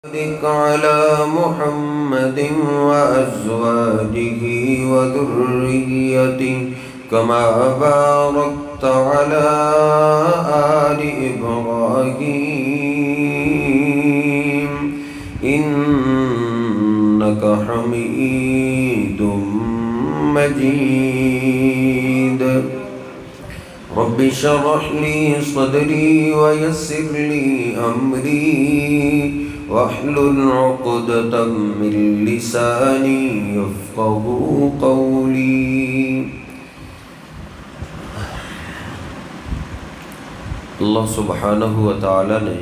بارك على محمد وأزواجه وذريته كما باركت على آل إبراهيم إنك حميد مجيد. رب اشرح لي صدري ويسر لي أمري واحلل عقدة من لساني يفقهوا قولي. اللہ سبحانہ و تعالی نے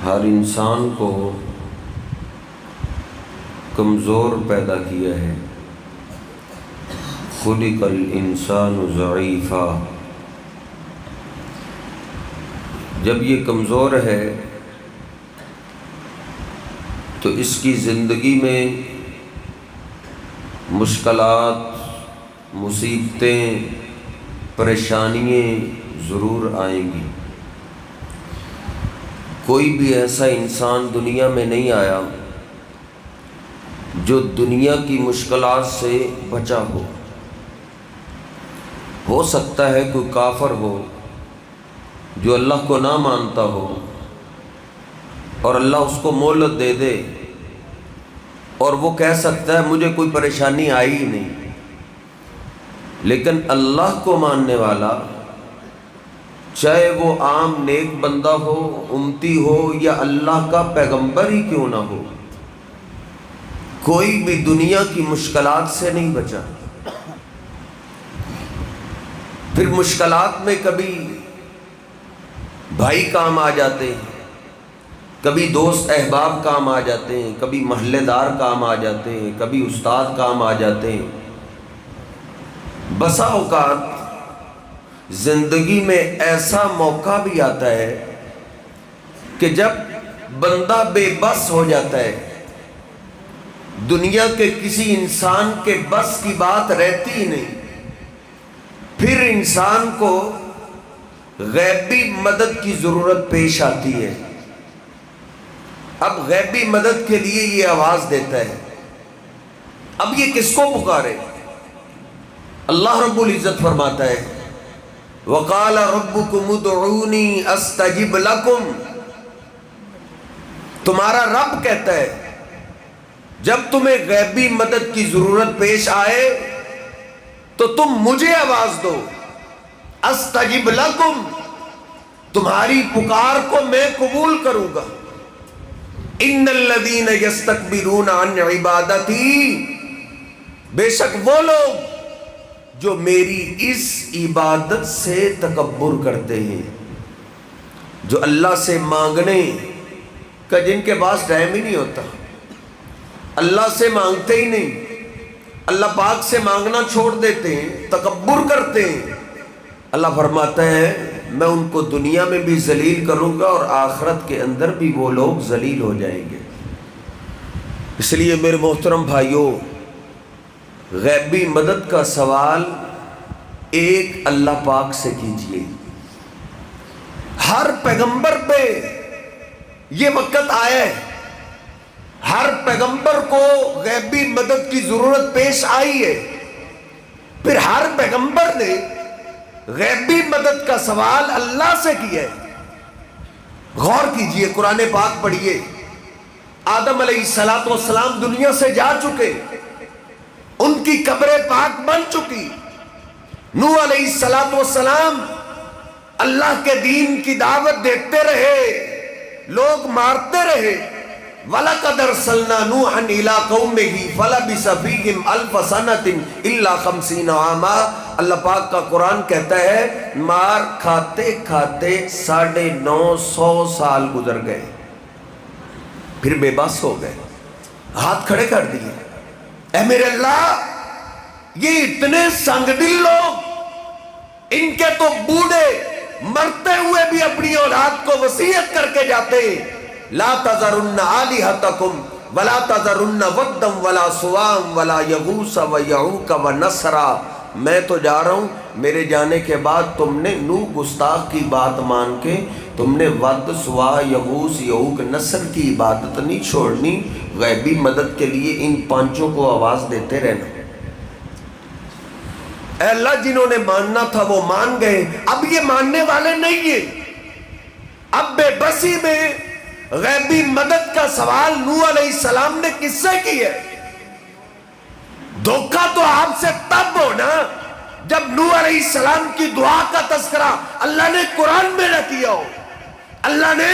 ہر انسان کو کمزور پیدا کیا ہے. خلق الانسان ضعیفا. جب یہ کمزور ہے تو اس کی زندگی میں مشکلات، مصیبتیں، پریشانیاں ضرور آئیں گی. کوئی بھی ایسا انسان دنیا میں نہیں آیا جو دنیا کی مشکلات سے بچا ہو سکتا ہے کوئی کافر ہو جو اللہ کو نہ مانتا ہو اور اللہ اس کو مہلت دے دے اور وہ کہہ سکتا ہے مجھے کوئی پریشانی آئی ہی نہیں. لیکن اللہ کو ماننے والا، چاہے وہ عام نیک بندہ ہو، امتی ہو یا اللہ کا پیغمبر ہی کیوں نہ ہو، کوئی بھی دنیا کی مشکلات سے نہیں بچا. پھر مشکلات میں کبھی بھائی کام آ جاتے ہیں، کبھی دوست احباب کام آ جاتے ہیں، کبھی محلے دار کام آ جاتے ہیں، کبھی استاد کام آ جاتے ہیں. بسا اوقات زندگی میں ایسا موقع بھی آتا ہے کہ جب بندہ بے بس ہو جاتا ہے، دنیا کے کسی انسان کے بس کی بات رہتی ہی نہیں، پھر انسان کو غیبی مدد کی ضرورت پیش آتی ہے. اب غیبی مدد کے لیے یہ آواز دیتا ہے. اب یہ کس کو پکارے؟ اللہ رب العزت فرماتا ہے وَقَالَ رَبُّكُمُ ادْعُونِي أَسْتَجِبْ لَكُمْ. تمہارا رب کہتا ہے جب تمہیں غیبی مدد کی ضرورت پیش آئے تو تم مجھے آواز دو. استجب لکم، تمہاری پکار کو میں قبول کروں گا. ان الذین یستکبرون عن عبادتی، بے شک وہ لوگ جو میری اس عبادت سے تکبر کرتے ہیں، جو اللہ سے مانگنے کا جن کے پاس ٹائم ہی نہیں ہوتا، اللہ سے مانگتے ہی نہیں، اللہ پاک سے مانگنا چھوڑ دیتے ہیں، تکبر کرتے ہیں. اللہ فرماتا ہے میں ان کو دنیا میں بھی ذلیل کروں گا اور آخرت کے اندر بھی وہ لوگ ذلیل ہو جائیں گے. اس لیے میرے محترم بھائیوں، غیبی مدد کا سوال ایک اللہ پاک سے کیجئے. ہر پیغمبر پہ یہ وقت آیا ہے، ہر پیغمبر کو غیبی مدد کی ضرورت پیش آئی ہے. پھر ہر پیغمبر نے غیبی مدد کا سوال اللہ سے کیا ہے. غور کیجئے، قرآن پاک پڑھیے. آدم علیہ السلام دنیا سے جا چکے، ان کی قبر پاک بن چکی. نوح علیہ السلام اللہ کے دین کی دعوت دیتے رہے، لوگ مارتے رہے. وَلَقَدْ أَرْسَلْنَا نُوحًا إِلَىٰ قَوْمِهِ فَلَبِثَ فِيهِمْ أَلْفَ سَنَةٍ إِلَّا 50 عَامًا. اللہ پاک کا قرآن کہتا ہے مار کھاتے کھاتے 950 سال گزر گئے، پھر بے بس ہو گئے، ہاتھ کھڑے کر دیے. اے میرے اللہ، یہ اتنے سنگ دل لوگ، ان کے تو بوڑھے مرتے ہوئے بھی اپنی اولاد کو وصیت کر کے جاتے لا تذرن آلہتکم ولا تذرن ودا ولا سوام ولا یغوث ویعوق ونسرا. میں تو جا رہا ہوں، میرے جانے کے بعد تم نے نوح گستاخ کی بات مان کے تم نے ود سوا یغوث یعوق نصر کی عبادت نہیں چھوڑنی، غیبی مدد کے لیے ان پانچوں کو آواز دیتے رہنا۔ اے اللہ جنہوں نے ماننا تھا وہ مان گئے، اب یہ ماننے والے نہیں ہیں۔ اب بے بسی میں غیبی مدد کا سوال نوح علیہ السلام نے کس سے کی ہے؟ دھوکہ تو آپ سے تب ہونا جب نوح علیہ السلام کی دعا کا تذکرہ اللہ نے قرآن میں نہ کیا ہو۔ اللہ نے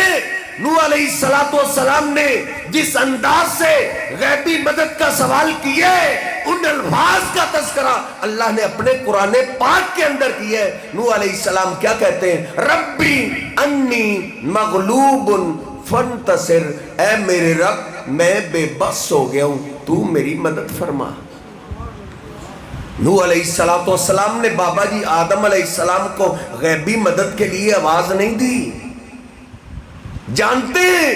نوح علیہ السلام نے جس انداز سے غیبی مدد کا سوال کیا ہے، ان الفاظ کا تذکرہ اللہ نے اپنے قرآن پاک کے اندر کیا ہے۔ نوح علیہ السلام کیا کہتے ہیں؟ ربی انی مغلوب فانتصر، اے میرے رب میں بے بس ہو گیا ہوں، تو میری مدد فرما۔ نوح علیہ السلام نے بابا جی آدم علیہ السلام کو غیبی مدد کے لیے آواز نہیں دی۔ جانتے ہیں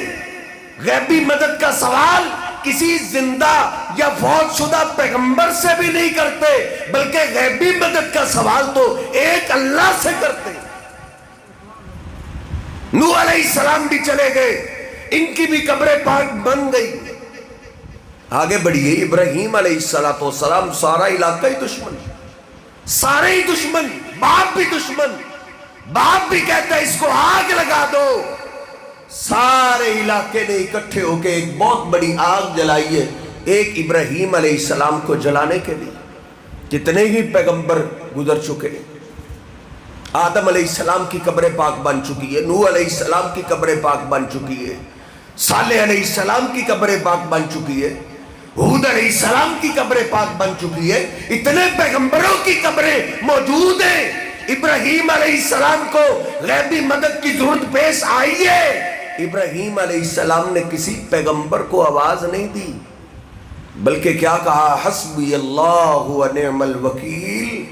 غیبی مدد کا سوال کسی زندہ یا فوت شدہ پیغمبر سے بھی نہیں کرتے، بلکہ غیبی مدد کا سوال تو ایک اللہ سے کرتے۔ نوح علیہ السلام بھی چلے گئے، ان کی بھی قبر پاک بن گئی۔ آگے بڑھیے، ابراہیم علیہ السلام، سارا علاقہ ہی دشمن، سارے ہی دشمن، باپ بھی دشمن، باپ بھی کہتا ہے اس کو آگ لگا دو۔ سارے علاقے نے اکٹھے ہو کے ایک بہت بڑی آگ جلائی ہے ایک ابراہیم علیہ السلام کو جلانے کے لیے۔ کتنے ہی پیغمبر گزر چکے ہیں، آدم علیہ السلام کی قبر پاک بن چکی ہے، نوح علیہ السلام کی قبر پاک بن چکی ہے، صالح علیہ السلام کی قبر پاک بن چکی ہے، ہود علیہ السلام کی قبر پاک بن چکی ہے، اتنے پیغمبروں کی قبریں موجود ہیں۔ ابراہیم علیہ السلام کو غیبی مدد کی ضرورت پیش آئی ہے، ابراہیم علیہ السلام نے کسی پیغمبر کو آواز نہیں دی، بلکہ کیا کہا؟ حسبی اللہ و نعم الوکیل،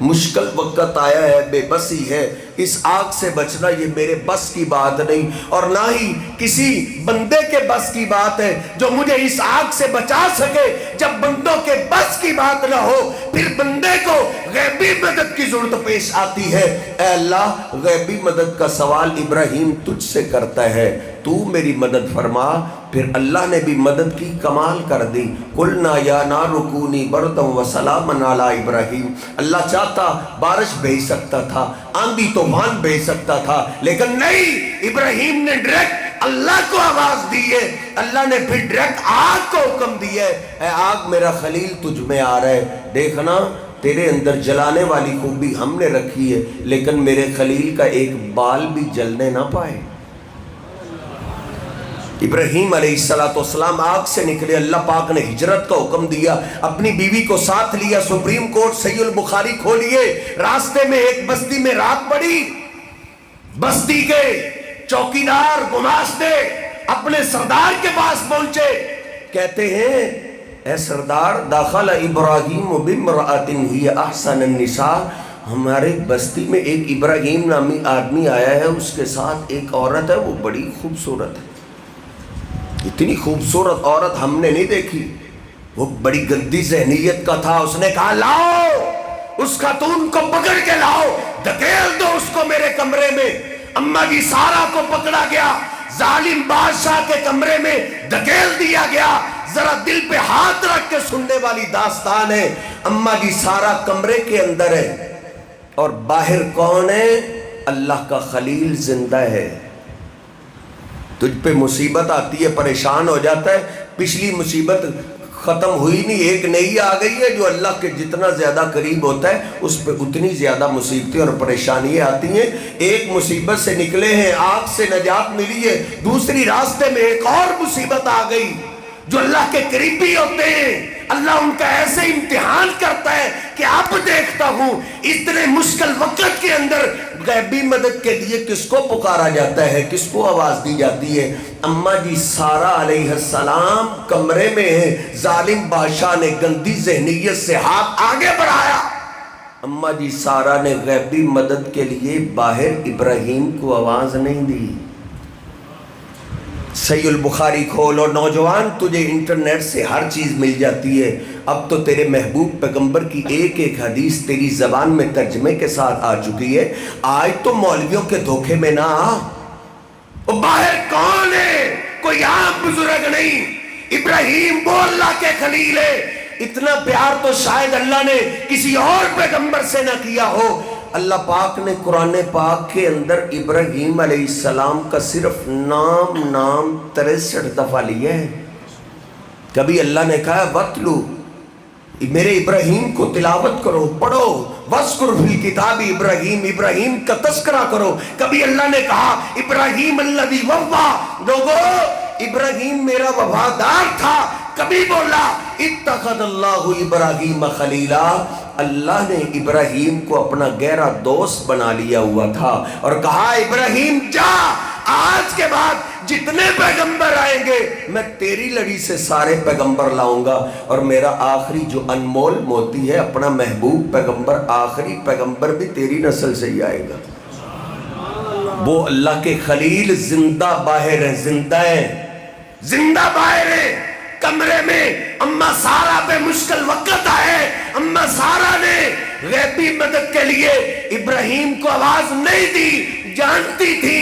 مشکل وقت آیا ہے، بے بسی ہے، اس آگ سے بچنا یہ میرے بس کی بات نہیں، اور نہ ہی کسی بندے کے بس کی بات ہے جو مجھے اس آگ سے بچا سکے۔ جب بندوں کے بس کی بات نہ ہو پھر بندے کو غیبی مدد کی ضرورت پیش آتی ہے۔ اے اللہ غیبی مدد کا سوال ابراہیم تجھ سے کرتا ہے، تو میری مدد فرما۔ پھر اللہ نے بھی مدد کی، کمال کر دی۔ قلنا یا نار کونی بردا وسلاما علی ابراہیم، اللہ چاہتا بارش بھیج سکتا تھا، آندھی طوفان بھیج سکتا تھا، لیکن نہیں، ابراہیم نے ڈائریکٹ اللہ کو آواز دی ہے۔ اللہ نے پھر ڈائریکٹ آگ کو حکم دیا ہے، اے آگ میرا خلیل تجھ میں آ رہا ہے، دیکھنا تیرے اندر جلانے والی خوبی ہم نے رکھی ہے، لیکن میرے خلیل کا ایک بال بھی جلنے نہ پائے۔ ابراہیم علیہ السلام آگ سے نکلے، اللہ پاک نے ہجرت کا حکم دیا، اپنی بیوی کو ساتھ لیا، سپریم کورٹ صحیح البخاری کھولیے، راستے میں ایک بستی میں رات پڑی، بستی کے چوکیدار گماشتے اپنے سردار کے پاس پہنچے، کہتے ہیں اے سردار داخل ابراہیم بامرأۃ ہی احسن النساء، ہمارے بستی میں ایک ابراہیم نامی آدمی آیا ہے، اس کے ساتھ ایک عورت ہے، وہ بڑی خوبصورت ہے، اتنی خوبصورت عورت ہم نے نہیں دیکھی۔ وہ بڑی گندی ذہنیت کا تھا، اس نے کہا لاؤ اس خاتون کو پکڑ کے لاؤ، دھکیل دو اس کو میرے کمرے میں۔ اماں جی سارا کو پکڑا گیا، ظالم بادشاہ کے کمرے میں دھکیل دیا گیا۔ ذرا دل پہ ہاتھ رکھ کے سننے والی داستان ہے۔ اماں جی سارا کمرے کے اندر ہے اور باہر کون ہے؟ اللہ کا خلیل زندہ ہے۔ تجھ پہ مصیبت آتی ہے، پریشان ہو جاتا ہے، پچھلی مصیبت ختم ہوئی نہیں، ایک نئی آ گئی ہے۔ جو اللہ کے جتنا زیادہ قریب ہوتا ہے اس پہ اتنی زیادہ مصیبتیں اور پریشانیاں آتی ہیں۔ ایک مصیبت سے نکلے ہیں، آگ سے نجات ملی ہے، دوسری راستے میں ایک اور مصیبت آ گئی۔ جو اللہ کے قریبی ہوتے ہیں اللہ ان کا ایسے امتحان کرتا ہے کہ اب دیکھتا ہوں اتنے مشکل وقت کے اندر غیبی مدد کے لیے کس کو پکارا جاتا ہے، کس کو آواز دی جاتی ہے۔ اماں جی سارا علیہ السلام کمرے میں ہیں، ظالم بادشاہ نے گندی ذہنیت سے ہاتھ آگے بڑھایا، اماں جی سارا نے غیبی مدد کے لیے باہر ابراہیم کو آواز نہیں دی۔ صحیح البخاری کھولو، نوجوان تجھے انٹرنیٹ سے ہر چیز مل جاتی ہے، اب تو تیرے محبوب پیغمبر کی ایک ایک حدیث تیری زبان میں ترجمے کے ساتھ آ چکی ہے۔ آج تو مولویوں کے دھوکے میں نہ آ، وہ باہر کون ہے؟ کوئی عام بزرگ نہیں، ابراہیم وہ اللہ کے خلیل ہے۔ اتنا پیار تو شاید اللہ نے کسی اور پیغمبر سے نہ کیا ہو۔ اللہ پاک نے قرآن پاک کے اندر ابراہیم علیہ السلام کا صرف نام 63 دفعہ لیا ہے۔ کبھی اللہ نے کہا وَاتْلُو، میرے ابراہیم کو تلاوت کرو، پڑھو، وَاذْكُرْ فِي الْكِتَابِ ابراہیم، ابراہیم کا تذکرہ کرو۔ کبھی اللہ نے کہا ابراہیم الذی وفا، لوگو ابراہیم میرا وفادار تھا۔ کبھی بولا اتخذ اللہ ابراہیم خلیلا، اللہ نے ابراہیم کو اپنا گہرا دوست بنا لیا ہوا تھا اور کہا ابراہیم جا، آج کے بعد جتنے پیغمبر آئیں گے میں تیری لڑی سے سارے پیغمبر لاؤں گا، اور میرا آخری جو انمول موتی ہے اپنا محبوب پیغمبر، آخری پیغمبر بھی تیری نسل سے ہی آئے گا۔ وہ اللہ کے خلیل زندہ باہر ہیں، زندہ ہیں، زندہ باہر ہیں۔ کمرے میں اما سارا پہ مشکل وقت آئے، اما سارا نے غیبی مدد کے لیے ابراہیم کو آواز نہیں دی، جانتی تھی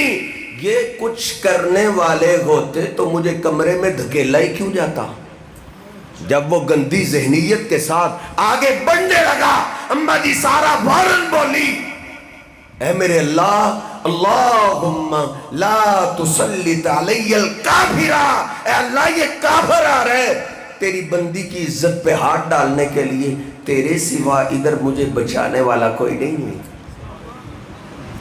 یہ کچھ کرنے والے ہوتے تو مجھے کمرے میں دھکیلا ہی کیوں جاتا۔ جب وہ گندی ذہنیت کے ساتھ آگے بڑھنے لگا، اما جی سارا فوراً بولی اے میرے اللہ، اللہم لا تسلط علی الکافرہ، اے اللہ یہ کافر آ رہے تیری بندی کی عزت پہ ہاتھ ڈالنے کے لیے، تیرے سوا ادھر مجھے بچانے والا کوئی نہیں ہے۔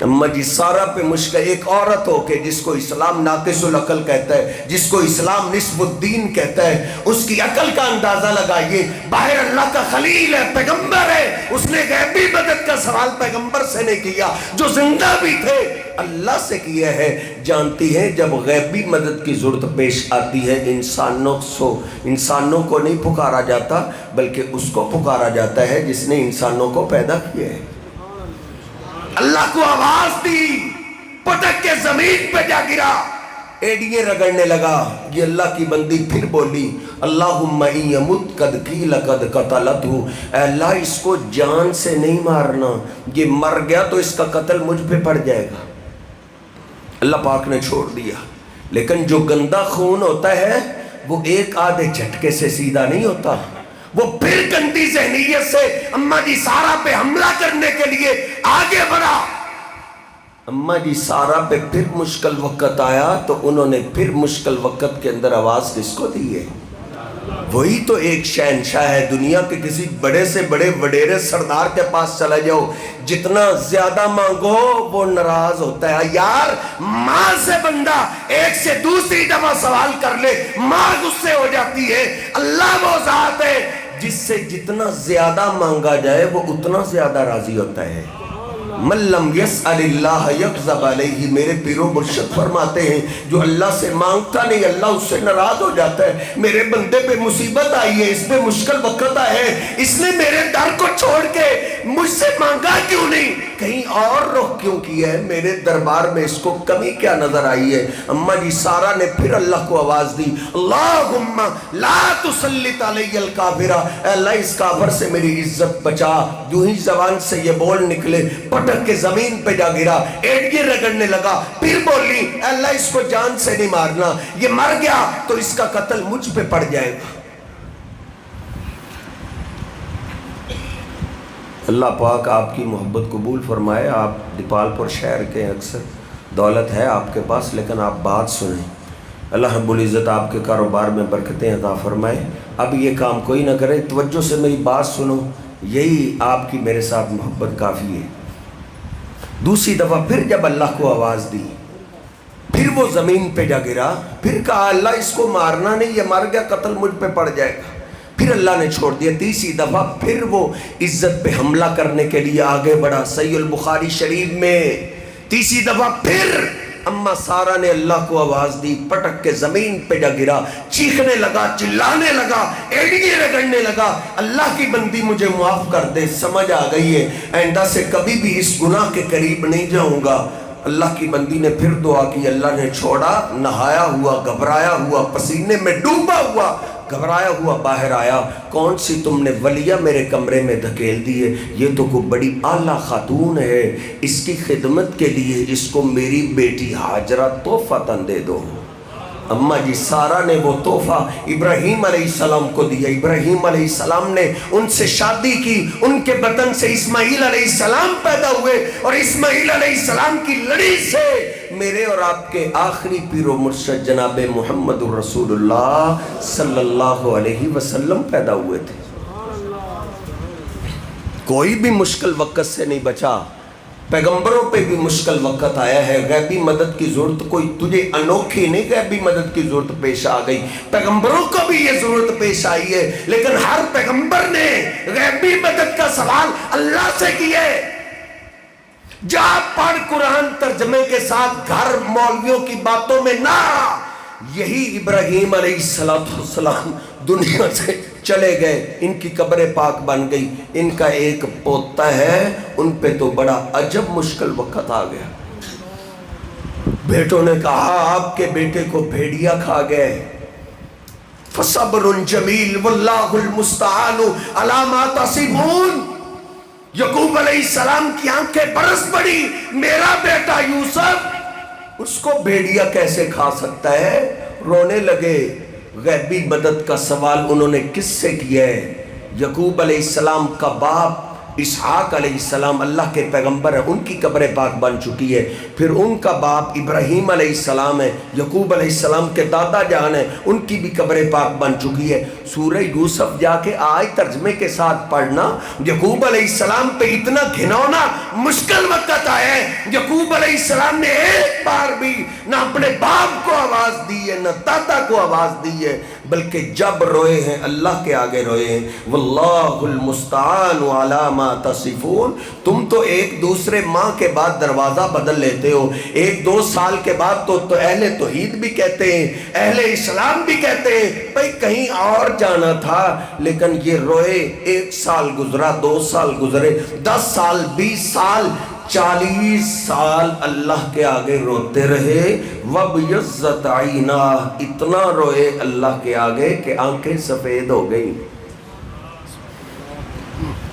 اما جی سارا پہ مشکل، ایک عورت ہو کے جس کو اسلام ناقص العقل کہتا ہے، جس کو اسلام نصف الدین کہتا ہے، اس کی عقل کا اندازہ لگائیے۔ باہر اللہ کا خلیل ہے، پیغمبر ہے، اس نے غیبی مدد کا سوال پیغمبر سے نہیں کیا، جو زندہ بھی تھے اللہ سے کیا ہے۔ جانتی ہیں جب غیبی مدد کی ضرورت پیش آتی ہے انسانوں کو نہیں پکارا جاتا، بلکہ اس کو پکارا جاتا ہے جس نے انسانوں کو پیدا کیا ہے۔ اللہ کو آواز دی، پٹک کے زمین پہ جا گرا، ایڈیے رگڑنے لگا۔ یہ اللہ کی بندی پھر بولی اللہم ان یمت قد قیل قد قتلتہ، اے اللہ اس کو جان سے نہیں مارنا، یہ مر گیا تو اس کا قتل مجھ پہ پڑ جائے گا۔ اللہ پاک نے چھوڑ دیا، لیکن جو گندا خون ہوتا ہے وہ ایک آدھے جھٹکے سے سیدھا نہیں ہوتا، وہ پھر گندی ذہنیت سے اما جی سارا پہ حملہ کرنے کے لیے آگے بڑھا۔ اما جی سارا پہ پھر مشکل وقت آیا تو انہوں نے پھر مشکل وقت کے اندر آواز کس کو دی ہے؟ وہی تو ایک شہنشاہ ہے دنیا کے، کسی بڑے سے بڑے وڈیرے سردار کے پاس چلا جاؤ، جتنا زیادہ مانگو وہ ناراض ہوتا ہے۔ یار ماں سے بندہ ایک سے دوسری دفعہ سوال کر لے ماں غصے ہو جاتی ہے۔ اللہ وہ ذات ہے جس سے جتنا زیادہ مانگا جائے وہ اتنا زیادہ راضی ہوتا ہے۔ من لم یسأل اللہ یغضب علیہ، میرے پیر و مرشد فرماتے ہیں جو اللہ سے مانگتا نہیں اللہ اس سے ناراض ہو جاتا ہے۔ میرے بندے پہ مصیبت آئی ہے، اس پہ مشکل وقت آئے ہے، اس نے میرے در کو چھوڑ کے مجھ سے مانگا کیوں نہیں، کہیں اور رخ کیوں کیا ہے، میرے دربار میں اس کو کمی کیا نظر آئی ہے۔ اما جی سارا نے پھر اللہ کو آواز دی اللہم لا تسلط علی الکافرہ، اے اللہ اس کافر سے میری عزت بچا۔ جو ہی زبان سے یہ بول نکلے پٹک کے زمین پہ جا گرا، ایڈیے رگڑنے لگا، پھر بولی اے اللہ اس کو جان سے نہیں مارنا، یہ مر گیا تو اس کا قتل مجھ پہ پڑ جائے گا۔ اللہ پاک آپ کی محبت قبول فرمائے۔ آپ دیپال پور شہر کے اکثر دولت ہے آپ کے پاس، لیکن آپ بات سنیں، اللہ رب العزت آپ کے کاروبار میں برکتیں عطا فرمائے۔ اب یہ کام کوئی نہ کرے، توجہ سے میری بات سنو، یہی آپ کی میرے ساتھ محبت کافی ہے۔ دوسری دفعہ پھر جب اللہ کو آواز دی، پھر وہ زمین پہ جا گرا، پھر کہا اللہ اس کو مارنا نہیں، یہ مر گیا قتل مجھ پہ پڑ جائے گا، پھر اللہ نے چھوڑ دیا۔ تیسری دفعہ پھر وہ عزت پہ حملہ کرنے کے لیے آگے بڑھا۔ صحیح البخاری شریف میں تیسری دفعہ پھر اما سارا نے اللہ کو آواز دی، پٹک کے زمین پہ جا گرا، چیخنے لگا، چلانے لگا، ایڈیے رگڑنے لگا اللہ کی بندی مجھے معاف کر دے، سمجھ آ گئی ہے آئندہ سے کبھی بھی اس گناہ کے قریب نہیں جاؤں گا۔ اللہ کی بندی نے پھر دعا کی، اللہ نے چھوڑا، نہایا ہوا، گھبرایا ہوا، پسینے میں ڈوبا ہوا گھبرایا ہوا باہر آیا، کون سی تم نے ولیہ میرے کمرے میں دھکیل دی ہے؟ یہ تو کوئی بڑی اعلیٰ خاتون ہے، اس کی خدمت کے لیے اس کو میری بیٹی ہاجرہ تحفۃً دے دو۔ اماں جی سارہ نے وہ تحفہ ابراہیم علیہ السلام کو دیا، ابراہیم علیہ السلام نے ان سے شادی کی، ان کے بطن سے اسماعیل علیہ السلام پیدا ہوئے، اور اسماعیل علیہ السلام کی لڑی سے میرے اور آپ کے آخری پیر و مرشد جناب محمد الرسول اللہ صلی اللہ علیہ وسلم پیدا ہوئے تھے۔ کوئی بھی مشکل وقت سے نہیں بچا، پیغمبروں پہ بھی مشکل وقت آیا ہے، غیبی مدد کی ضرورت کوئی تجھے انوکھی نہیں غیبی مدد کی ضرورت پیش آ گئی، پیغمبروں کو بھی یہ ضرورت پیش آئی ہے، لیکن ہر پیغمبر نے غیبی مدد کا سوال اللہ سے کیا ہے۔ جا پڑھ قرآن ترجمے کے ساتھ، گھر مولویوں کی باتوں میں نہ۔ یہی ابراہیم علیہ السلام دنیا سے چلے گئے، ان کی قبر پاک بن گئی، ان کا ایک پوتا ہے، ان پہ تو بڑا عجب مشکل وقت آ گیا۔ بیٹوں نے کہا آپ کے بیٹے کو بھیڑیا کھا گئے، فصبر جمیل واللہ المستعان علی ما تصفون۔ یعقوب علیہ السلام کی آنکھیں برس پڑی، میرا بیٹا یوسف، اس کو بھیڑیا کیسے کھا سکتا ہے؟ رونے لگے۔ غیبی مدد کا سوال انہوں نے کس سے کیا ہے؟ یعقوب علیہ السلام کا باپ اسحاق علیہ السلام اللہ کے پیغمبر ہے، ان کی قبر پاک بن چکی ہے، پھر ان کا باپ ابراہیم علیہ السلام ہے، یعقوب علیہ السلام کے دادا جان ہیں، ان کی بھی قبر پاک بن چکی ہے۔ سورہ یوسف جا کے آج ترجمے کے ساتھ پڑھنا، یعقوب علیہ السلام پہ اتنا گھنونا مشکل وقت آیا ہے، یعقوب علیہ السلام نے ایک بار بھی نہ اپنے باپ کو آواز دی ہے نہ دادا کو آواز دی ہے، بلکہ جب روئے ہیں اللہ کے آگے روئے ہیں۔ واللہ المستعان علی ما تصفون۔ تم تو ایک دوسرے ماں کے بعد دروازہ بدل لیتے ہو، ایک دو سال کے بعد تو اہل توحید بھی کہتے ہیں، اہل اسلام بھی کہتے ہیں بھئی کہیں اور جانا تھا، لیکن یہ روئے، ایک سال گزرا، 2 سال گزرے، 10 سال، 20 سال، 40 سال اللہ کے آگے روتے رہے۔ وَبْيَضَّتْ عَيْنَاهُ، اتنا روئے اللہ کے آگے کہ آنکھیں سفید ہو گئی،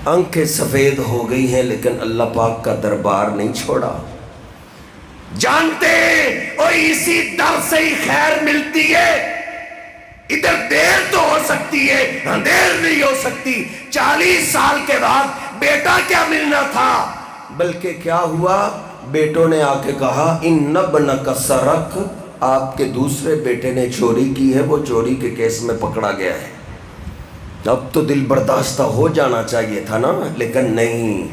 آنکھیں سفید ہو گئی ہیں، لیکن اللہ پاک کا دربار نہیں چھوڑا۔ جانتے اور اسی در سے ہی خیر ملتی ہے، ادھر دیر تو ہو سکتی ہے، اندھیر نہیں ہو سکتی۔ 40 سال کے بعد بیٹا کیا ملنا تھا، بلکہ کیا ہوا؟ بیٹوں نے آ کے کہا ان ابنک سرق، آپ کے دوسرے بیٹے نے چوری کی ہے، وہ چوری کے کیس میں پکڑا گیا ہے۔ اب تو دل برداشتہ ہو جانا چاہیے تھا نا، لیکن نہیں،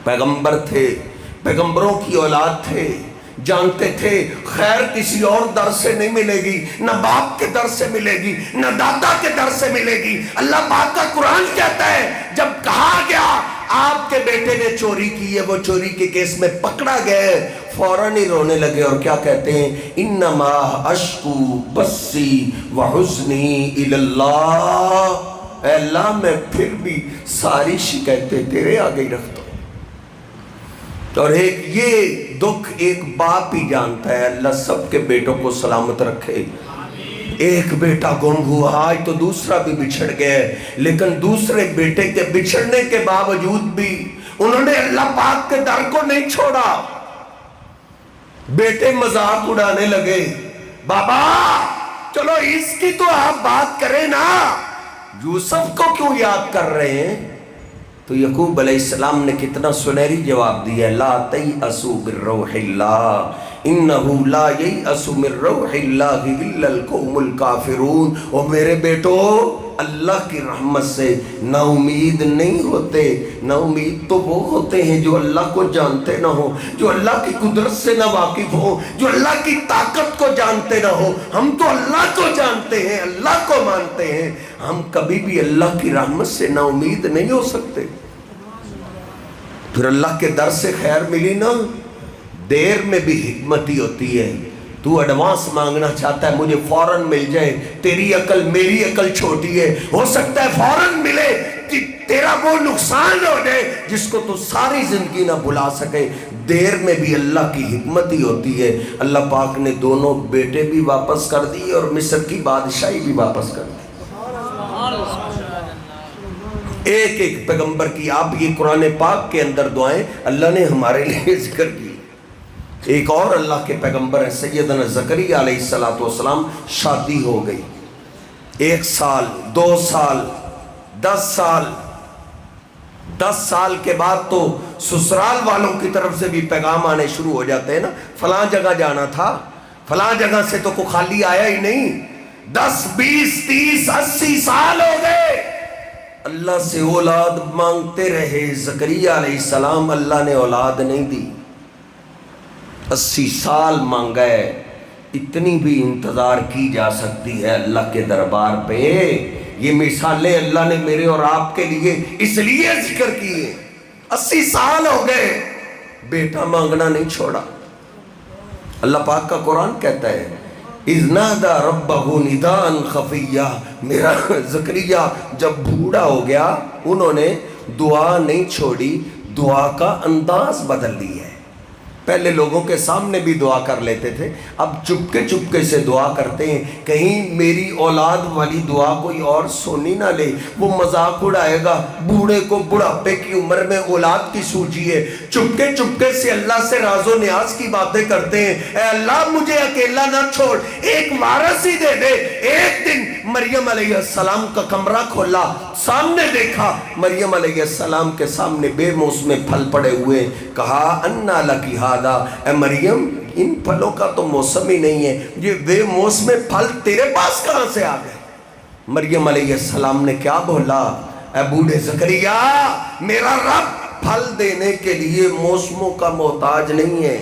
پیغمبر تھے، پیغمبروں کی اولاد تھے، جانتے تھے خیر کسی اور در سے نہیں ملے گی، نہ باپ کے در سے ملے گی، نہ دادا کے در سے ملے گی۔ اللہ پاک کا قرآن کہتا ہے جب کہا گیا آپ کے بیٹے نے چوری کی ہے، وہ چوری کے کیس میں پکڑا گیا، فوراً ہی رونے لگے، اور کیا کہتے ہیں؟ انما اشکو بسی وحزنی الی اللہ، اے اللہ میں پھر بھی ساری شکایتیں تیرے آگے ہی رکھتا ہوں۔ اور ایک یہ دکھ ایک باپ ہی جانتا ہے۔ اللہ سب کے بیٹوں کو سلامت رکھے۔ ایک بیٹا گم ہوا، آج تو دوسرا بھی بچھڑ گیا، لیکن دوسرے بیٹے کے بچھڑنے کے باوجود بھی انہوں نے اللہ پاک کے در کو نہیں چھوڑا۔ بیٹے مذاق اڑانے لگے، بابا چلو اس کی تو آپ بات کریں نا، یوسف کو کیوں یاد کر رہے ہیں؟ تو یعقوب علیہ السلام نے کتنا سنہری جواب دیا، لا تیأسوا من روح اللہ انہو لا ییأس من روح اللہ الا القوم الکافرون۔ اور میرے بیٹو، اللہ کی رحمت سے نا امید نہیں ہوتے، نا امید تو وہ ہوتے ہیں جو اللہ کو جانتے نہ ہو، جو اللہ کی قدرت سے نہ واقف ہو، جو اللہ کی طاقت کو جانتے نہ ہو۔ ہم تو اللہ کو جانتے ہیں، اللہ کو مانتے ہیں، ہم کبھی بھی اللہ کی رحمت سے نا امید نہیں ہو سکتے۔ پھر اللہ کے در سے خیر ملی نا، دیر میں بھی حکمت ہی ہوتی ہے۔ تو ایڈوانس مانگنا چاہتا ہے مجھے فوراً مل جائے، تیری عقل میری عقل چھوٹی ہے، ہو سکتا ہے فوراً ملے، کہ تیرا وہ نقصان ہو جائے جس کو تو ساری زندگی نہ بھلا سکے. دیر میں بھی اللہ کی حکمت ہی ہوتی ہے. اللہ پاک نے دونوں بیٹے بھی واپس کر دی اور مصر کی بادشاہی بھی واپس کر دی. ایک ایک پیغمبر کی آپ یہ قرآن پاک کے اندر دعائیں اللہ نے ہمارے لیے ذکر کی. ایک اور اللہ کے پیغمبر ہیں سیدنا زکریا علیہ السلام. شادی ہو گئی, 1 سال 2 سال 10 سال 10 سال کے بعد تو سسرال والوں کی طرف سے بھی پیغام آنے شروع ہو جاتے ہیں نا, فلاں جگہ جانا تھا, فلاں جگہ سے تو کوئی خالی آیا ہی نہیں. 10 20 30 80 سال ہو گئے, اللہ سے اولاد مانگتے رہے زکریا علیہ السلام. اللہ نے اولاد نہیں دی. 80 سال مانگا ہے. اتنی بھی انتظار کی جا سکتی ہے اللہ کے دربار پہ. یہ مثالیں اللہ نے میرے اور آپ کے لیے اس لیے ذکر کی ہیں. 80 سال ہو گئے, بیٹا مانگنا نہیں چھوڑا. اللہ پاک کا قرآن کہتا ہے اِذْ نَادَى رَبَّهُ نِدَاءً خَفِيًّا. میرا زکریا جب بوڑھا ہو گیا انہوں نے دعا نہیں چھوڑی, دعا کا انداز بدل لی ہے. پہلے لوگوں کے سامنے بھی دعا کر لیتے تھے, اب چپکے چپکے سے دعا کرتے ہیں. کہیں میری اولاد والی دعا کوئی اور سنی نہ لے, وہ مذاق اڑائے گا. بوڑھے کو بڑھاپے کی عمر میں اولاد کی سوچی ہے. چپکے چپکے سے اللہ سے راز و نیاز کی باتیں کرتے ہیں. اے اللہ مجھے اکیلا نہ چھوڑ, ایک وارث ہی دے دے. ایک دن مریم علیہ السلام کا کمرہ کھولا, سامنے دیکھا مریم علیہ السلام کے سامنے بے موسم پھل پڑے ہوئے. کہا انا لکی ہادا, اے مریم ان پھلوں کا تو موسم ہی نہیں ہے, یہ بے موسم پھل تیرے پاس کہاں سے آ گئے؟ مریم علیہ السلام نے کیا بولا, اے بوڑھے زکریا میرا رب پھل دینے کے لیے موسموں کا محتاج نہیں ہے.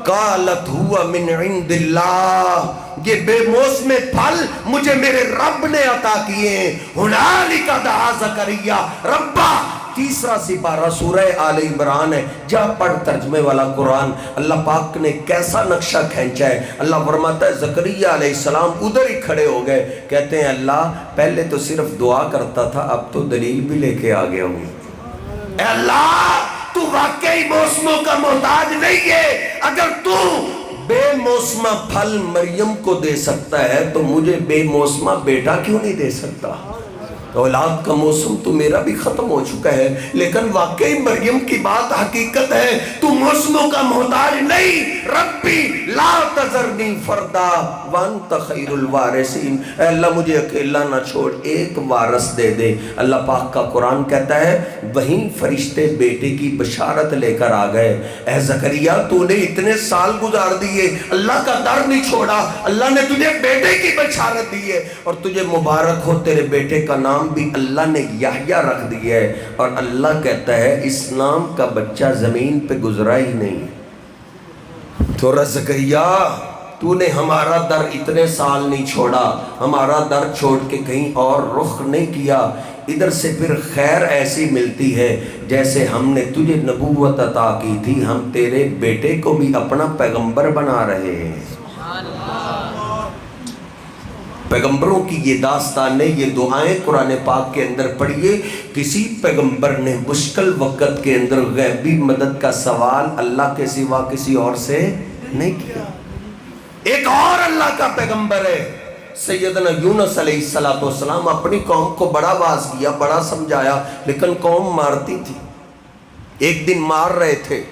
قالت ہوا من عند اللہ, یہ بے موسم پھل مجھے میرے رب نے عطا کیے ہیں. ہنالک دعا زکریا ربا. تیسرا سپارہ سورہ آل عمران ہے, جا پڑھ ترجمے والا قرآن. اللہ پاک نے کیسا نقشہ کھینچا ہے. اللہ فرماتا ہے زکریا علیہ السلام ادھر ہی کھڑے ہو گئے, کہتے ہیں اللہ پہلے تو صرف دعا کرتا تھا, اب تو دلیل بھی لے کے آ گیا ہوں. اے اللہ تو واقعی موسموں کا محتاج نہیں ہے. اگر تو بے موسمہ پھل مریم کو دے سکتا ہے تو مجھے بے موسمہ بیٹا کیوں نہیں دے سکتا؟ اولاد کا موسم تو میرا بھی ختم ہو چکا ہے, لیکن واقعی مریم کی بات حقیقت ہے, تو موسموں کا محتاج نہیں. ربی لا تذرنی فردا وانت خیر الوارثین, اے اللہ مجھے اکیلا نہ چھوڑ, ایک وارث دے دے. اللہ پاک کا قرآن کہتا ہے وہیں فرشتے بیٹے کی بشارت لے کر آ گئے. اے زکریا تو نے اتنے سال گزار دیے, اللہ کا در نہیں چھوڑا, اللہ نے تجھے بیٹے کی بشارت دی ہے, اور تجھے مبارک ہو تیرے بیٹے کا نام بھی اللہ نے یحییٰ رکھ دیا ہے. اور اللہ کہتا ہے اس نام کا بچہ زمین پہ گزرا ہی نہیں. تو زکریا تو نے ہمارا در اتنے سال نہیں چھوڑا, ہمارا در چھوڑ کے کہیں اور رخ نہیں کیا. ادھر سے پھر خیر ایسی ملتی ہے جیسے ہم نے تجھے نبوت عطا کی تھی, ہم تیرے بیٹے کو بھی اپنا پیغمبر بنا رہے ہیں. پیغمبروں کی یہ داستانیں, یہ دعائیں قرآن پاک کے اندر پڑھیے. کسی پیغمبر نے مشکل وقت کے اندر غیبی مدد کا سوال اللہ کے سوا کسی اور سے نہیں کیا. ایک اور اللہ کا پیغمبر ہے سیدنا یونس علیہ السلام. اپنی قوم کو بڑا واعظ کیا, بڑا سمجھایا, لیکن قوم مارتی تھی. ایک دن مار رہے تھے,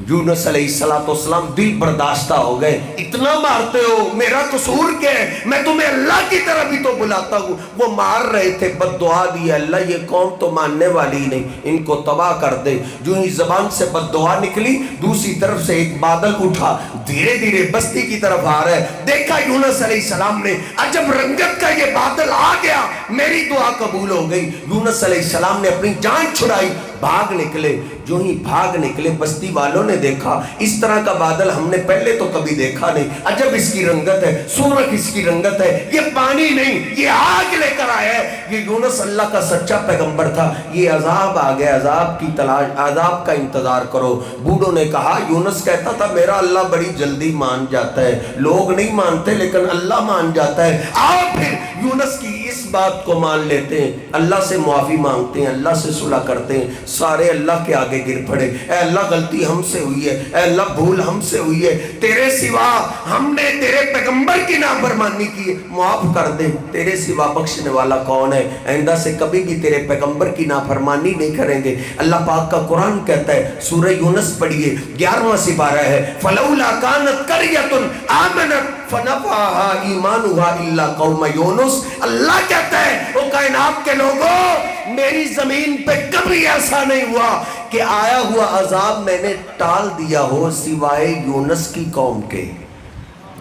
یونس علیہ السلام دل برداشتہ ہو گئے, اتنا مارتے ہو, میرا قصور کیا ہے, میں تمہیں اللہ کی طرف بھی تو بلاتا ہوں. وہ مار رہے تھے, بد دعا دی, اللہ یہ قوم تو ماننے والی ہی نہیں, ان کو تباہ کر دے. جو ہی زبان سے بد دعا نکلی, دوسری طرف سے ایک بادل اٹھا, دھیرے دھیرے بستی کی طرف آ رہا ہے. دیکھا یونس علیہ السلام نے, عجب رنگت کا یہ بادل آ گیا, میری دعا قبول ہو گئی. یونس علیہ السلام نے اپنی جان چھڑائی, بھاگ نکلے. جو ہی بھاگ نکلے, بستی والوں نے دیکھا اس طرح کا بادل ہم نے پہلے تو کبھی دیکھا نہیں, عجب اس کی رنگت ہے, سرخ اس کی رنگت ہے, یہ پانی نہیں یہ آگ لے کر آیا ہے. یہ یونس اللہ کا سچا پیغمبر تھا. یہ عذاب آ گیا, عذاب کی تلاش, عذاب کا انتظار کرو. بوڑھوں نے کہا, یونس کہتا تھا میرا اللہ بڑی جلدی مان جاتا ہے, لوگ نہیں مانتے لیکن اللہ مان جاتا ہے. آؤ پھر یونس کی اس اس بات کو مان لیتے ہیں، اللہ سے معافی مانگتے ہیں، اللہ سے صلح کرتے ہیں، سارے اللہ کے آگے گر پڑے، اے اللہ غلطی ہم سے ہوئی ہے، اے اللہ بھول ہم سے ہوئی ہے، تیرے سوا ہم نے تیرے پیغمبر کی نافرمانی کی ہے، معاف کر دے، تیرے سوا بخشنے والا کون ہے، آئندہ سے کبھی بھی تیرے پیغمبر کی نافرمانی نہیں کریں گے۔ اللہ پاک کا قرآن کہتا ہے، سورہ یونس پڑھیے 11واں سپارہ ہے، فَلَوْلَا كَانَتْ قَرْيَةٌ آمَنَتْ فَنَفَعَهَا إِيمَانُهَا إِلَّا قَوْمَ یونس۔ اللہ کہتا ہے وہ کائنات کے لوگوں، میری زمین پہ کبھی ایسا نہیں ہوا کہ آیا ہوا عذاب میں نے ٹال دیا ہو سوائے یونس کی قوم کے۔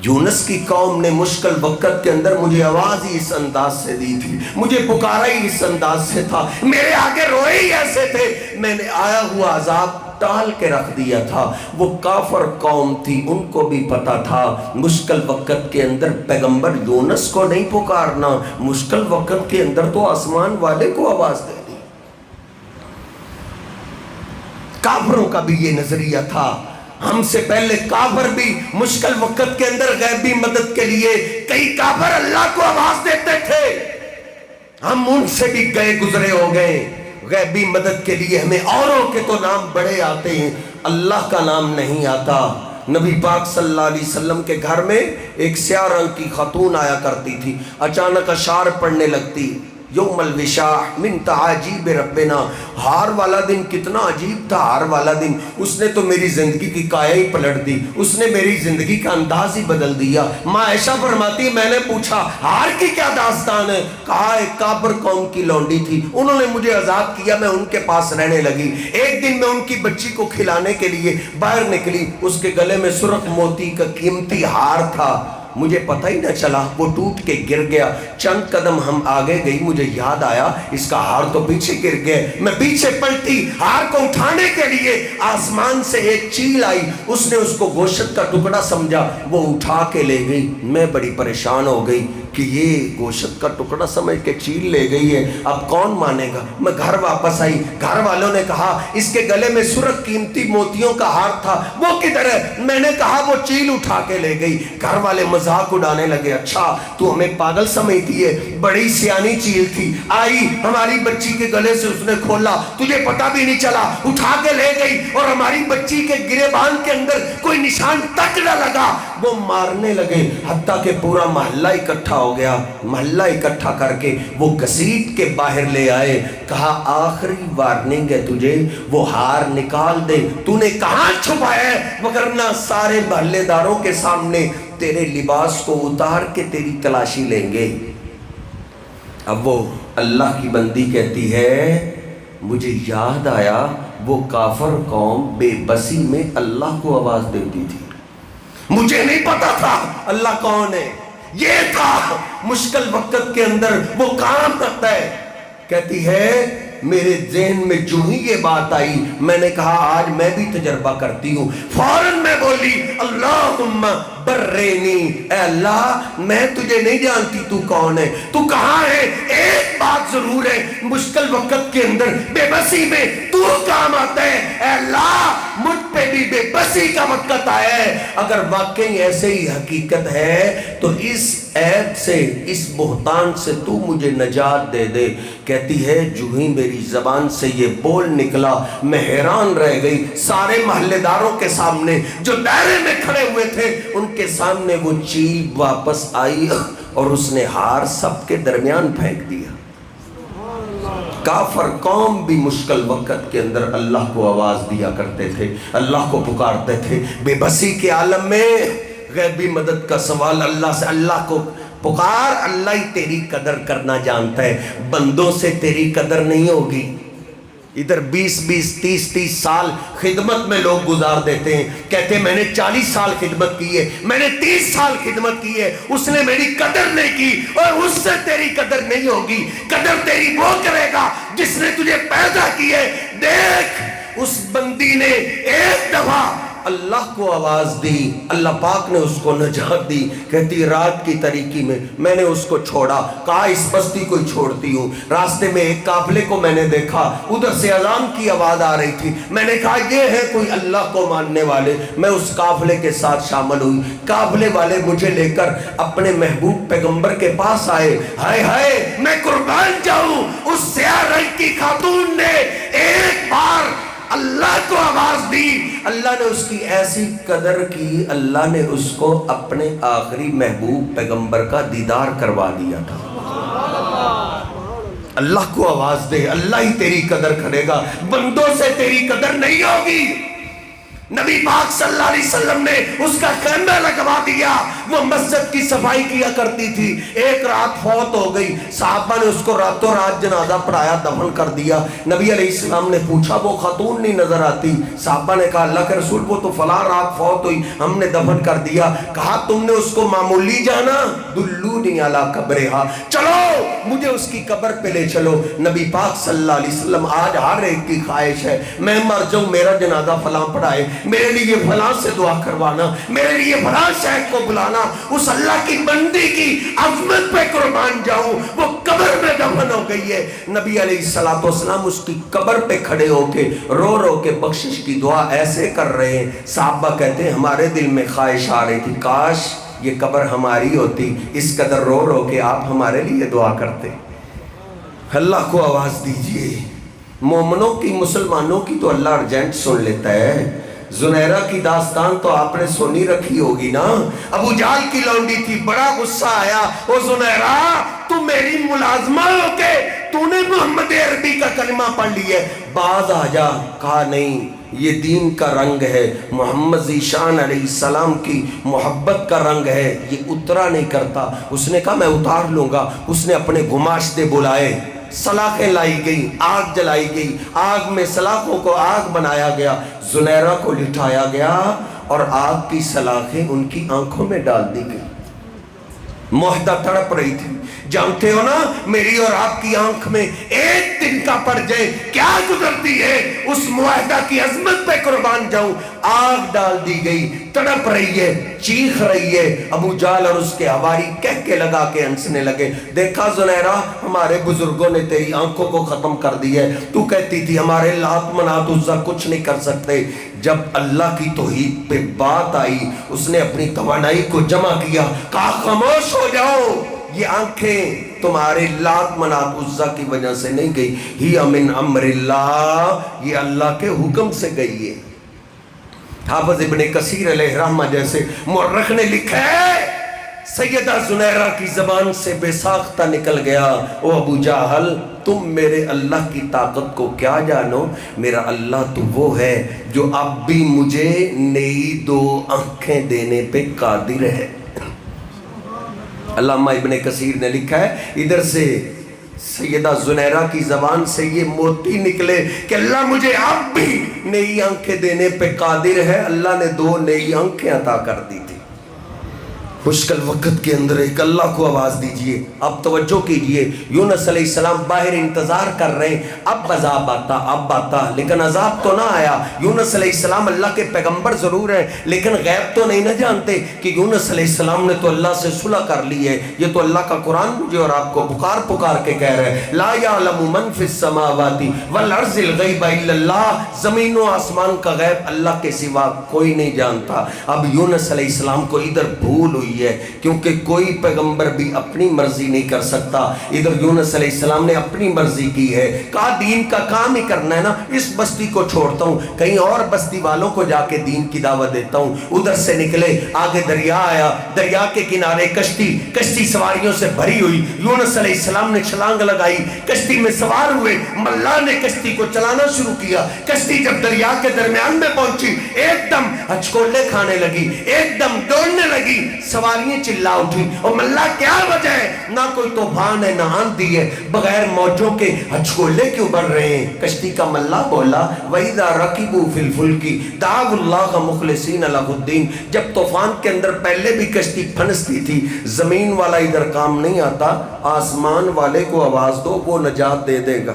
یونس کی قوم نے مشکل وقت کے اندر مجھے آواز ہی اس انداز سے دی تھی، مجھے پکارا ہی اس انداز سے تھا، میرے آگے روئے ہی ایسے تھے، میں نے آیا ہوا عذاب ٹال کے رکھ دیا تھا۔ وہ کافر قوم تھی، ان کو بھی پتا تھا مشکل وقت کے اندر پیغمبر یونس کو نہیں پکارنا، مشکل وقت کے اندر تو آسمان والے کو آواز دینی۔ کافروں کا بھی یہ نظریہ تھا، ہم سے پہلے کافر بھی مشکل وقت کے اندر غیبی مدد کے لیے کئی کافر اللہ کو آواز دیتے تھے، ہم ان سے بھی گئے گزرے ہو گئے۔ غیبی مدد کے لیے ہمیں اوروں کے تو نام بڑے آتے ہیں، اللہ کا نام نہیں آتا۔ نبی پاک صلی اللہ علیہ وسلم کے گھر میں ایک سیاہ رنگ کی خاتون آیا کرتی تھی، اچانک اشعار پڑھنے لگتی، یوم الوشاح من تعاجیب ربنا، ہار والا دن کتنا عجیب تھا، ہار والا دن، اس نے تو میری زندگی کی کایا ہی پلٹ دی، اس نے میری زندگی کا انداز ہی بدل دیا۔ ماں عائشہ فرماتی، میں نے پوچھا ہار کی کیا داستان ہے؟ کہا ایک کافر قوم کی لونڈی تھی، انہوں نے مجھے آزاد کیا، میں ان کے پاس رہنے لگی، ایک دن میں ان کی بچی کو کھلانے کے لیے باہر نکلی، اس کے گلے میں سرخ موتی کا قیمتی ہار تھا، مجھے پتہ ہی نہ چلا، وہ ٹوٹ کے گر گیا، چند قدم ہم آگے گئی، مجھے یاد آیا اس کا ہار تو پیچھے گر گیا، میں پیچھے پلٹی، ہار کو اٹھانے کے لیے آسمان سے ایک چیل آئی، اس نے اس کو گوشت کا ٹکڑا سمجھا، وہ اٹھا کے لے گئی، میں بڑی پریشان ہو گئی کہ یہ گوشت کا ٹکڑا سمجھ کے چیل لے گئی ہے، اب کون مانے گا؟ میں گھر واپس آئی، گھر والوں نے کہا اس کے گلے میں سرخ قیمتی موتیوں کا ہار تھا، وہ کدھر ہے؟ میں نے کہا وہ چیل اٹھا کے لے گئی۔ گھر والے مذاق اڑانے لگے، اچھا تو ہمیں پاگل سمجھتی ہے، بڑی سیانی چیل تھی، آئی ہماری بچی کے گلے سے اس نے کھولا، تجھے پتہ بھی نہیں چلا، اٹھا کے لے گئی، اور ہماری بچی کے گریبان کے اندر کوئی نشان تک نہ لگا، وہ مارنے لگے، حتیٰ کہ پورا محلہ اکٹھا ہو گیا، محلہ اکٹھا کر کے وہ گھسیٹ کے باہر لے آئے، کہا آخری وارننگ ہے تجھے، وہ ہار نکال دے، تو نے کہاں چھپایا ہے، وگرنہ سارے محلے داروں کے سامنے تیرے لباس کو اتار کے تیری تلاشی لیں گے۔ اب وہ اللہ کی بندی کہتی ہے مجھے یاد آیا وہ کافر قوم بے بسی میں اللہ کو آواز دیتی تھی، مجھے نہیں پتا تھا اللہ کون ہے، یہ تھا مشکل وقت کے اندر وہ کام کرتا ہے۔ کہتی ہے میرے ذہن میں جو ہی یہ بات آئی، میں نے کہا آج میں بھی تجربہ کرتی ہوں، فوراً میں بولی اللہم برینی، اے اللہ میں تجھے نہیں جانتی تو کون ہے، تو کہاں ہے، ایک بات ضرور ہے مشکل وقت کے اندر بے بسی میں تو کام آتا ہے، اے اللہ مجھ پہ بھی بے بسی کا وقت آیا ہے، اگر واقعی ایسے ہی حقیقت ہے تو اس عیب سے، اس بہتان سے تو مجھے نجات دے دے۔ کہتی ہے جو ہی میری زبان سے یہ بول نکلا میں حیران رہ گئی، سارے محلے داروں کے سامنے جو دائرے میں کھڑے ہوئے تھے ان کے سامنے وہ چیل واپس آئی اور اس نے ہار سب کے درمیان پھینک دیا۔ کافر قوم بھی مشکل وقت کے اندر اللہ کو آواز دیا کرتے تھے، اللہ کو پکارتے تھے، بے بسی کے عالم میں غیبی مدد کا سوال اللہ سے، اللہ کو پکار، اللہ ہی تیری قدر کرنا جانتا ہے، بندوں سے تیری قدر نہیں ہوگی۔ ادھر 20-30 سال خدمت میں لوگ گزار دیتے ہیں، کہتے ہیں میں نے 40 سال خدمت کی ہے، میں نے 30 سال خدمت کی ہے، اس نے میری قدر نہیں کی، اور اس سے تیری قدر نہیں ہوگی، قدر تیری وہ کرے گا جس نے تجھے پیدا کی ہے۔ دیکھ اس بندی نے ایک دفعہ اللہ کو آواز دی, اللہ پاک نے اس کو نجات دی. کہتی رات کی تاریکی میں نے اس کو چھوڑا, کہا اس بستی کو چھوڑتی ہوں. راستے میں ایک قافلے کو میں نے دیکھا, ادھر سے اذان کی آواز آ رہی تھی. میں نے کہا یہ ہے کوئی اللہ کو ماننے والے. میں اس قافلے کے ساتھ شامل ہوئی. قافلے والے مجھے لے کر اپنے محبوب پیغمبر کے پاس آئے. ہائے ہائے میں قربان جاؤں, اس سیاہ رنگ کی خاتون نے ایک بار اللہ کو آواز دی, اللہ نے اس کی ایسی قدر کی, اللہ نے اس کو اپنے آخری محبوب پیغمبر کا دیدار کروا دیا تھا. اللہ کو آواز دے, اللہ ہی تیری قدر کرے گا, بندوں سے تیری قدر نہیں ہوگی. نبی پاک صلی اللہ علیہ وسلم نے اس کا خیمہ لگوا دیا. وہ مسجد کی صفائی کیا کرتی تھی. ایک رات فوت ہو گئی, صحابہ نے اس کو راتوں رات جنازہ پڑھایا, دفن کر دیا. نبی علیہ السلام نے پوچھا وہ خاتون نہیں نظر آتی. صحابہ نے کہا اللہ کے رسول وہ تو فلاں رات فوت ہوئی, ہم نے دفن کر دیا. کہا تم نے اس کو معمولی جانا, دلونی علی قبرہا, چلو مجھے اس کی قبر پہ لے چلو. نبی پاک صلی اللہ علیہ وسلم آج ہر ایک کی خواہش ہے میں مر جاؤں, میرا جنازہ فلاں پڑھائے, میرے لیے فلاں سے دعا کروانا, میرے لیے فلاں شیخ کو بلانا. اس اللہ کی بندی کی عظمت پہ قربان جاؤں. وہ قبر میں دفن ہو گئی ہے. نبی علیہ السلام اس کی قبر پہ کھڑے ہو کے رو رو کے بخشش کی دعا ایسے کر رہے ہیں. صحابہ کہتے ہیں ہمارے دل میں خواہش آ رہی تھی کاش یہ قبر ہماری ہوتی, اس قدر رو رو کے آپ ہمارے لیے دعا کرتے. اللہ کو آواز دیجئے. مومنوں کی, مسلمانوں کی تو اللہ ارجنٹ سن لیتا ہے. زنیرہ کی داستان تو آپ نے سنی رکھی ہوگی نا. ابو جہل کی لونڈی تھی, بڑا غصہ آیا, او زنیرہ تو میری ملازمہ ہو کے تو نے محمد عربی کا کلمہ پڑھ لیا ہے, باز آ جا. کہا نہیں یہ دین کا رنگ ہے, محمد ذیشان علیہ السلام کی محبت کا رنگ ہے, یہ اترا نہیں کرتا. اس نے کہا میں اتار لوں گا. اس نے اپنے گماشتے بلائے, سلاخیں لائی گئی, آگ جلائی گئی, آگ میں سلاخوں کو آگ بنایا گیا, زنیرہ کو لٹھایا گیا اور آگ کی سلاخیں ان کی آنکھوں میں ڈال دی گئی. معاہدہ تڑپ رہی تھی. جانتے ہو نا میری اور آپ کی آنکھ میں ایک دن کا پڑ جائے کیا گزرتی ہے, اس معاہدہ کی عظمت پہ قربان جاؤں. آگ ڈال دی گئی, تڑپ رہی ہے, چیخ رہی ہے. ابو جہل اور اس کے حواری کہہ کے لگا کے ہنسنے لگے. دیکھا زنیرہ ہمارے بزرگوں نے تیری آنکھوں کو ختم کر دی ہے, تو کہتی تھی ہمارے لات منات عزا کچھ نہیں کر سکتے. جب اللہ کی توحید پہ بات آئی اس نے اپنی توانائی کو جمع کیا, کہا خاموش ہو جاؤ, یہ آنکھیں تمہارے لات منات عزا کی وجہ سے نہیں گئی, ہی من امر اللہ, یہ اللہ کے حکم سے گئی ہے. حافظ ابن کثیر علیہ رحمہ جیسے مورخ نے لکھا ہے سیدہ زنیرہ کی زبان سے بے ساختہ نکل گیا, او ابو جہل تم میرے اللہ کی طاقت کو کیا جانو, میرا اللہ تو وہ ہے جو اب بھی مجھے نئی 2 آنکھیں دینے پہ قادر ہے. علامہ ابن کثیر نے لکھا ہے ادھر سے سیدہ زنیرہ کی زبان سے یہ موتی نکلے کہ اللہ مجھے اب بھی نئی آنکھیں دینے پہ قادر ہے. اللہ نے 2 نئی آنکھیں عطا کر دی تھی. مشکل وقت کے اندر ایک اللہ کو آواز دیجئے. اب توجہ کیجئے, یونس علیہ السلام باہر انتظار کر رہے ہیں, اب عذاب آتا, اب آتا, لیکن عذاب تو نہ آیا. یونس علیہ السلام اللہ کے پیغمبر ضرور ہیں لیکن غیب تو نہیں نہ جانتے کہ یونس علیہ السلام نے تو اللہ سے صلح کر لی ہے. یہ تو اللہ کا قرآن مجھے اور آپ کو پکار کے کہہ رہے ہیں لا یعلم من فی السماوات والارض الغیب الا اللہ, زمین و آسمان کا غیب اللہ کے سوا کوئی نہیں جانتا. اب یونس علیہ السلام کو ادھر بھول ہوئی ہے کیونکہ کوئی پیغمبر بھی اپنی مرضی نہیں کر سکتا. ادھر یونس علیہ السلام نے اپنی مرضی کی ہے, کہا دین کا کام ہی کرنا ہے نا, اس بستی کو چھوڑتا ہوں, کہیں اور بستی والوں کو جا کے دین کی دعوت دیتا ہوں. ادھر سے نکلے, آگے دریا آیا, دریا کے کنارے کشتی سواریوں سے بھری ہوئی. یونس علیہ السلام نے چھلانگ لگائی, کشتی میں سوار ہوئے, ملا نے کشتی کو چلانا شروع کیا. کشتی جب دریا کے درمیان میں پہنچی ایک دم ہچکولے کھانے لگی, ایک دم دوڑنے لگی, سواریاں چلا اٹھی. اور ملا کیا وجہ ہے, نہ کوئی طوفان ہے نہ آندھی ہے, بغیر موجوں کے ہچکولے کیوں بڑھ رہے ہیں. کشتی کا ملا بولا وَإِذَا رَكِبُوا فِي الْفُلْكِ دَعَوُا اللَّهَ مُخْلِصِينَ لَهُ الدِّينَ. جب طوفان کے اندر پہلے بھی کشتی پھنستی تھی, زمین والا ادھر کام نہیں آتا, آسمان والے کو آواز دو وہ نجات دے دے گا.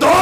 2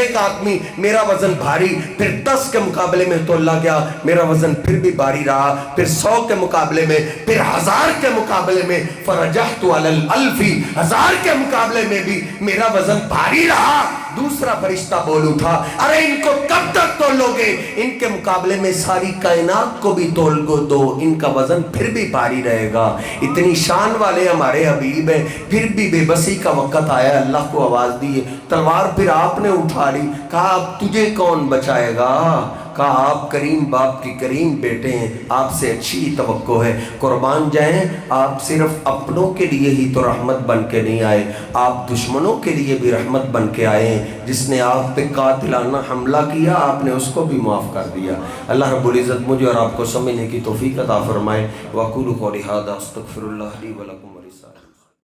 ایک آدمی میرا وزن بھاری، پھر 10 کے مقابلے میں تولا گیا، میرا وزن پھر بھی بھاری رہا، پھر 100 کے مقابلے میں، پھر 1000 کے مقابلے میں، فرجحت علی الالف، 1000 کے مقابلے میں بھی میرا وزن بھاری رہا۔ دوسرا فرشتہ بول اٹھا، ارے ان کو کب تک تولو گے؟ ان کے مقابلے میں ساری کائنات کو بھی تول کو دو، ان کا وزن پھر بھی بھاری رہے گا۔ اتنی شان والے ہمارے حبیب ہیں، پھر بھی بے بسی کا وقت آیا، اللہ کو آواز دی، تلوار پھر آپ نے اٹھا لی، کہا اب تجھے کون بچائے گا؟ کہا آپ کریم باپ کی کریم بیٹے ہیں، آپ سے اچھی توقع ہے، قربان جائیں، آپ صرف اپنوں کے لیے ہی تو رحمت بن کے نہیں آئے، آپ دشمنوں کے لیے بھی رحمت بن کے آئے ہیں۔ جس نے آپ پہ قاتلانہ حملہ کیا آپ نے اس کو بھی معاف کر دیا۔ اللہ رب العزت مجھے اور آپ کو سمجھنے کی توفیق عطا فرمائے۔ وَأَقُولُ قَوْلِي هَٰذَا أَسْتَغْفِرُ اللَّهَ لِي وَلَكُمْ۔